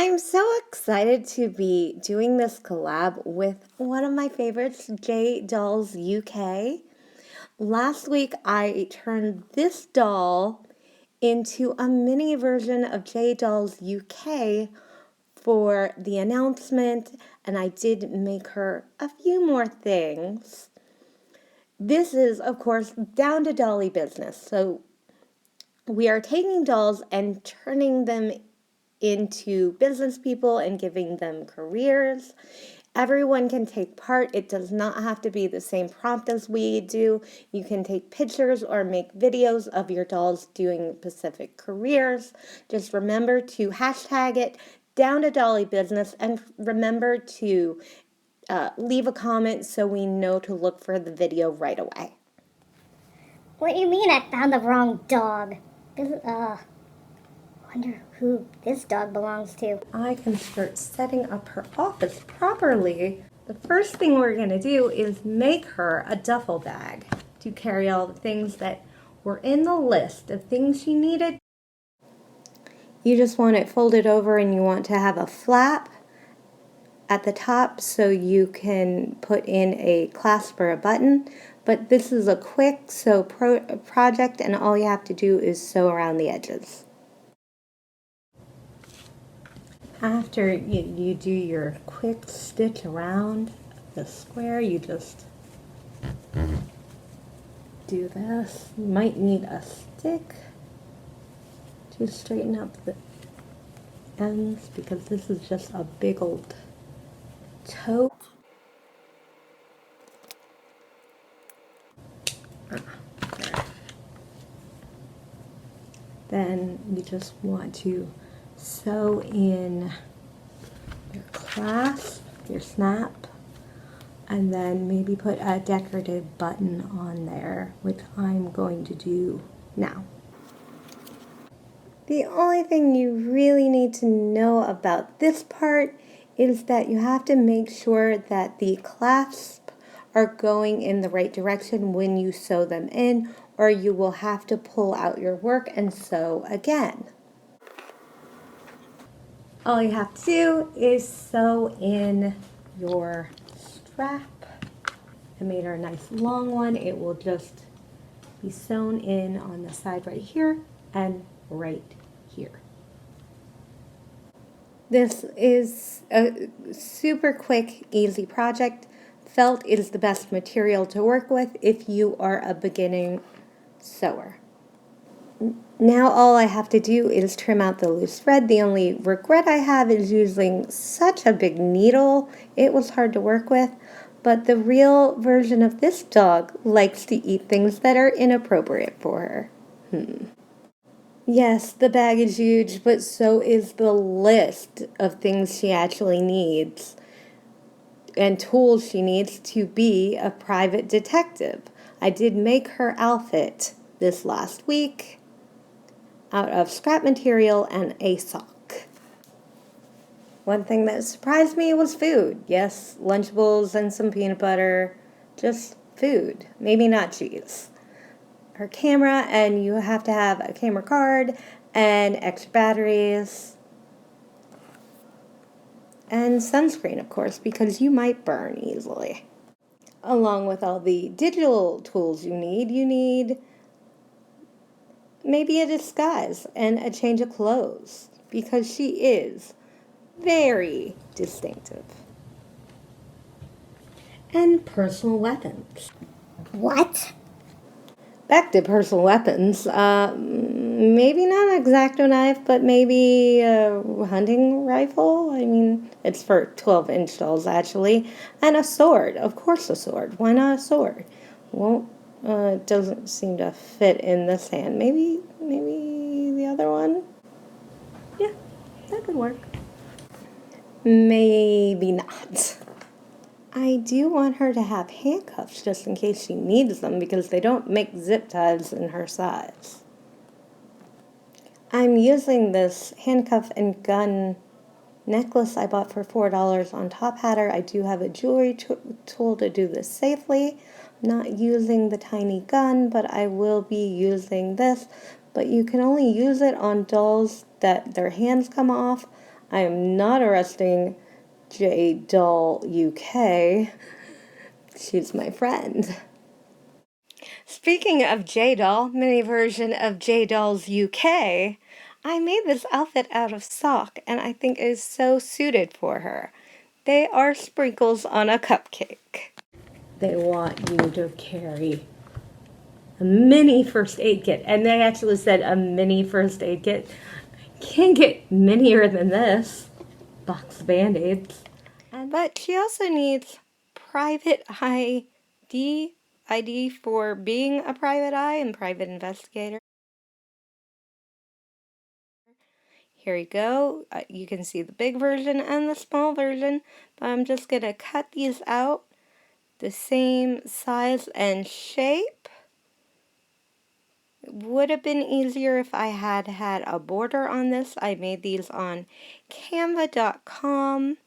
I'm so excited to be doing this collab with one of my favorites, J Dolls UK. Last week I turned this doll into a mini version of J Dolls UK for the announcement, and I did make her a few more things. This is, of course, down to Dolly business. So we are taking dolls and turning them into business people and giving them careers. Everyone can take part. It does not have to be the same prompt as we do. You can take pictures or make videos of your dolls doing specific careers. Just remember to hashtag it down to Dolly business and remember to leave a comment so we know to look for the video right away. What do you mean I found the wrong dog? Wonder who this dog belongs to. I can start setting up her office properly. The first thing we're going to do is make her a duffel bag to carry all the things that were in the list of things she needed. You just want it folded over and you want to have a flap at the top so you can put in a clasp or a button. But this is a quick project and all you have to do is sew around the edges. After you do your quick stitch around the square, you just do this. You might need a stick to straighten up the ends because this is just a big old toe. Then you just want to sew in your clasp, your snap, and then maybe put a decorative button on there, which I'm going to do now. The only thing you really need to know about this part is that you have to make sure that the clasps are going in the right direction when you sew them in, or you will have to pull out your work and sew again. All you have to do is sew in your strap. I made her a nice long one. It will just be sewn in on the side right here and right here. This is a super quick, easy project. Felt is the best material to work with if you are a beginning sewer. Now all I have to do is trim out the loose thread. The only regret I have is using such a big needle. It was hard to work with, but the real version of this dog likes to eat things that are inappropriate for her. Yes, the bag is huge, but so is the list of things she actually needs and tools she needs to be a private detective. I did make her outfit this last week out of scrap material and a sock. One thing that surprised me was food. Yes, Lunchables and some peanut butter, just food, maybe not cheese. Her camera, and you have to have a camera card and extra batteries. And sunscreen, of course, because you might burn easily. Along with all the digital tools you need maybe a disguise and a change of clothes, because she is very distinctive. And personal weapons. What? Back to personal weapons. Maybe not an X-Acto knife, but maybe a hunting rifle. I mean, it's for 12-inch dolls, actually. And a sword. Of course a sword. Why not a sword? Well, it doesn't seem to fit in this hand. Maybe the other one? Yeah, that could work. Maybe not. I do want her to have handcuffs just in case she needs them because they don't make zip ties in her size. I'm using this handcuff and gun necklace I bought for $4 on Top Hatter. I do have a jewelry tool to do this safely. I'm not using the tiny gun, but I will be using this. But you can only use it on dolls that their hands come off. I am not arresting J Doll UK. She's my friend. Speaking of J Doll, mini version of J Doll's UK, I made this outfit out of sock and I think it is so suited for her. They are sprinkles on a cupcake. They want you to carry a mini first aid kit, and they actually said a mini first aid kit. Can't get minier than this. Box of Band-Aids. But she also needs private ID for being a private eye and private investigator. Here you go. You can see the big version and the small version, but I'm just going to cut these out the same size and shape. It would have been easier if I had had a border on this. I made these on canva.com.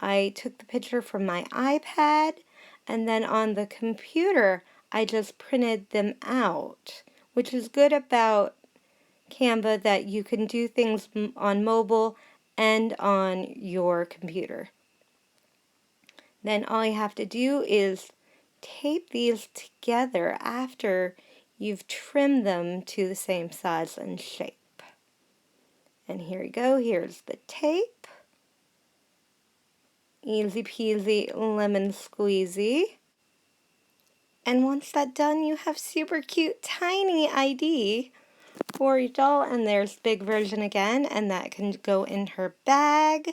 I took the picture from my iPad, and then on the computer, I just printed them out, which is good about Canva, that you can do things on mobile and on your computer. Then all you have to do is tape these together after you've trimmed them to the same size and shape. And here you go, here's the tape. Easy peasy lemon squeezy. And once that's done, you have super cute tiny ID for your doll, and there's big version again, and that can go in her bag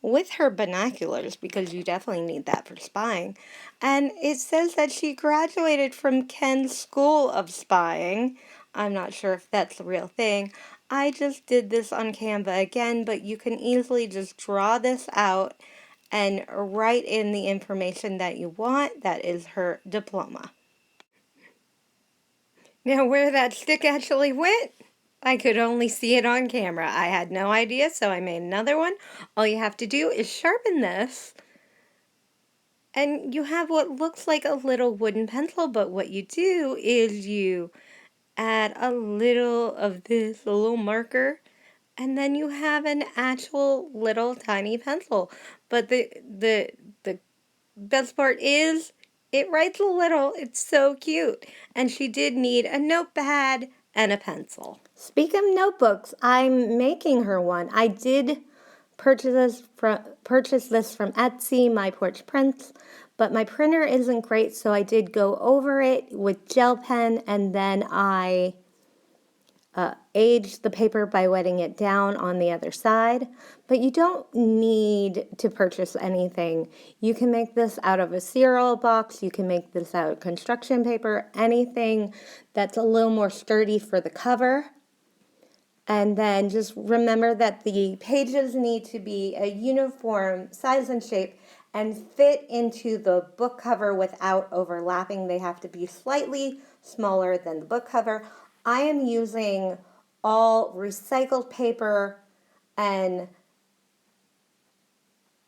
with her binoculars because you definitely need that for spying. And it says that she graduated from Ken's School of Spying. I'm not sure if that's the real thing. I just did this on Canva again, but you can easily just draw this out and write in the information that you want. That is her diploma. Now, where that stick actually went, I could only see it on camera. I had no idea, so I made another one. All you have to do is sharpen this, and you have what looks like a little wooden pencil, but what you do is you add a little of this, a little marker, and then you have an actual little tiny pencil. But the best part is it writes a little. It's so cute. And she did need a notepad and a pencil. Speaking of notebooks, I'm making her one. I did purchase this from Etsy, My Porch Prints, but my printer isn't great, so I did go over it with gel pen, and then I age the paper by wetting it down on the other side. But you don't need to purchase anything. You can make this out of a cereal box. You can make this out of construction paper, anything that's a little more sturdy for the cover. And then just remember that the pages need to be a uniform size and shape and fit into the book cover without overlapping. They have to be slightly smaller than the book cover. I am using all recycled paper, and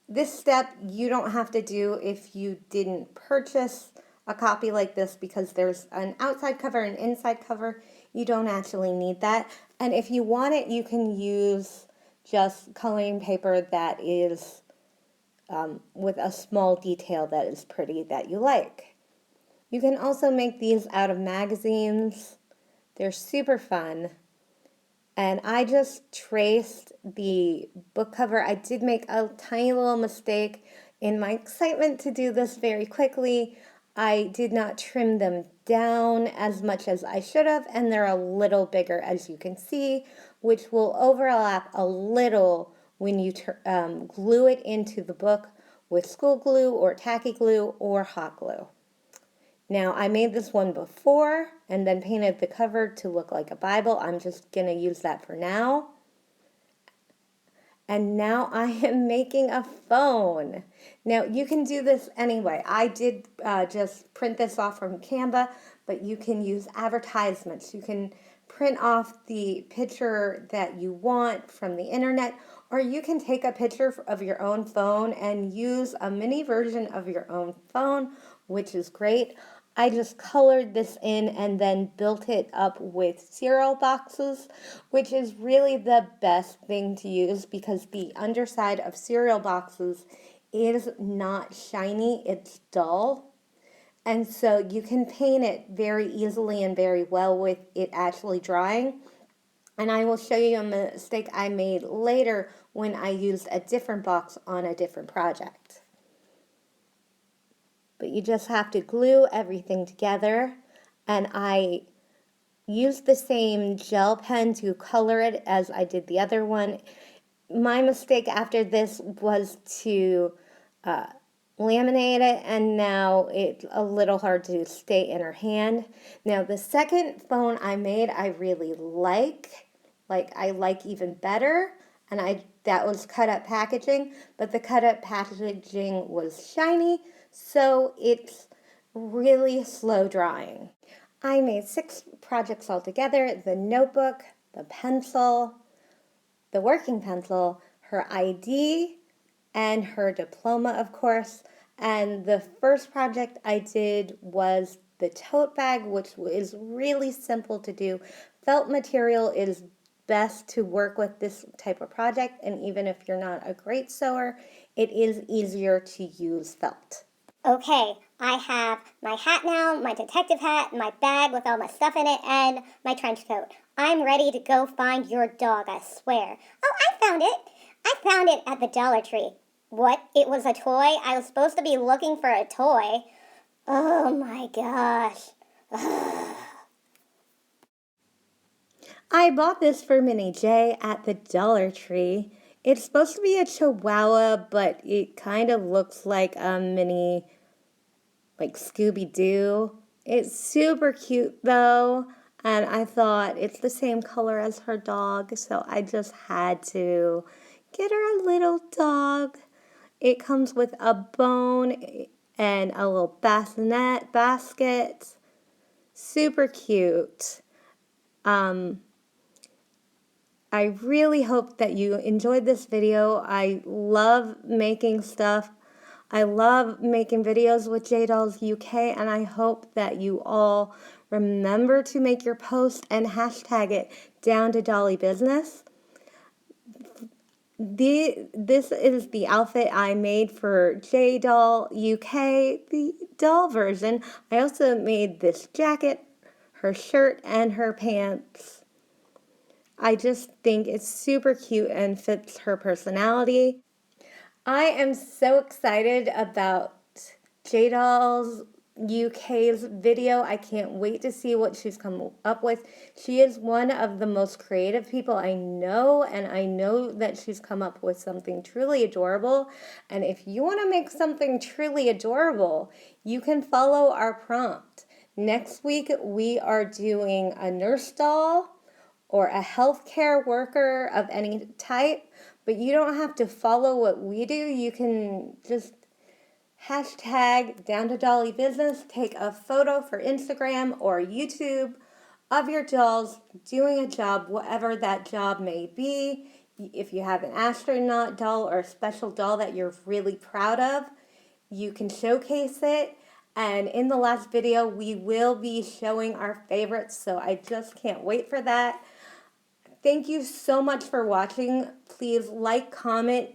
this step you don't have to do if you didn't purchase a copy like this, because there's an outside cover and inside cover. You don't actually need that. And if you want it, you can use just coloring paper that is with a small detail that is pretty that you like. You can also make these out of magazines. They're super fun. And I just traced the book cover. I did make a tiny little mistake in my excitement to do this very quickly. I did not trim them down as much as I should have, and they're a little bigger, as you can see, which will overlap a little when you glue it into the book with school glue or tacky glue or hot glue. Now, I made this one before and then painted the cover to look like a Bible. I'm just going to use that for now. And now I am making a phone. Now, you can do this anyway. I did just print this off from Canva, but you can use advertisements. You can print off the picture that you want from the internet, or you can take a picture of your own phone and use a mini version of your own phone, which is great. I just colored this in and then built it up with cereal boxes, which is really the best thing to use because the underside of cereal boxes is not shiny, it's dull. And so you can paint it very easily and very well with it actually drying. And I will show you a mistake I made later when I used a different box on a different project. But you just have to glue everything together, and I used the same gel pen to color it as I did the other one. My mistake after this was to laminate it, and now it's a little hard to stay in her hand. Now the second phone I made I really like I like even better, and that was cut up packaging, but the cut up packaging was shiny, so it's really slow drying. I made 6 projects altogether: the notebook, the pencil, the working pencil, her ID, and her diploma, of course. And the first project I did was the tote bag, which is really simple to do. Felt material is best to work with this type of project, and even if you're not a great sewer, it is easier to use felt. Okay, I have my hat now, my detective hat, my bag with all my stuff in it, and my trench coat. I'm ready to go find your dog, I swear. Oh, I found it! I found it at the Dollar Tree. What? It was a toy? I was supposed to be looking for a toy. Oh my gosh. I bought this for Minnie J at the Dollar Tree. It's supposed to be a chihuahua, but it kind of looks like a mini, like Scooby-Doo. It's super cute though, and I thought it's the same color as her dog, so I just had to get her a little dog. It comes with a bone and a little bassinet basket. Super cute. I really hope that you enjoyed this video. I love making stuff. I love making videos with J Dolls UK, and I hope that you all remember to make your post and hashtag it down to Dolly Business. This is the outfit I made for J Doll UK, the doll version. I also made this jacket, her shirt, and her pants. I just think it's super cute and fits her personality. I am so excited about J Dolls UK's video. I can't wait to see what she's come up with. She is one of the most creative people I know, and I know that she's come up with something truly adorable. And if you want to make something truly adorable, you can follow our prompt. Next week, we are doing a nurse doll or a healthcare worker of any type, but you don't have to follow what we do. You can just hashtag down to Dolly Business, take a photo for Instagram or YouTube of your dolls doing a job, whatever that job may be. If you have an astronaut doll or a special doll that you're really proud of, you can showcase it. And in the last video, we will be showing our favorites, so I just can't wait for that. Thank you so much for watching. Please like, comment,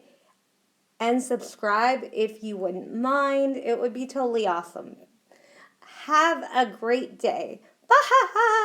and subscribe if you wouldn't mind. It would be totally awesome. Have a great day. Bye!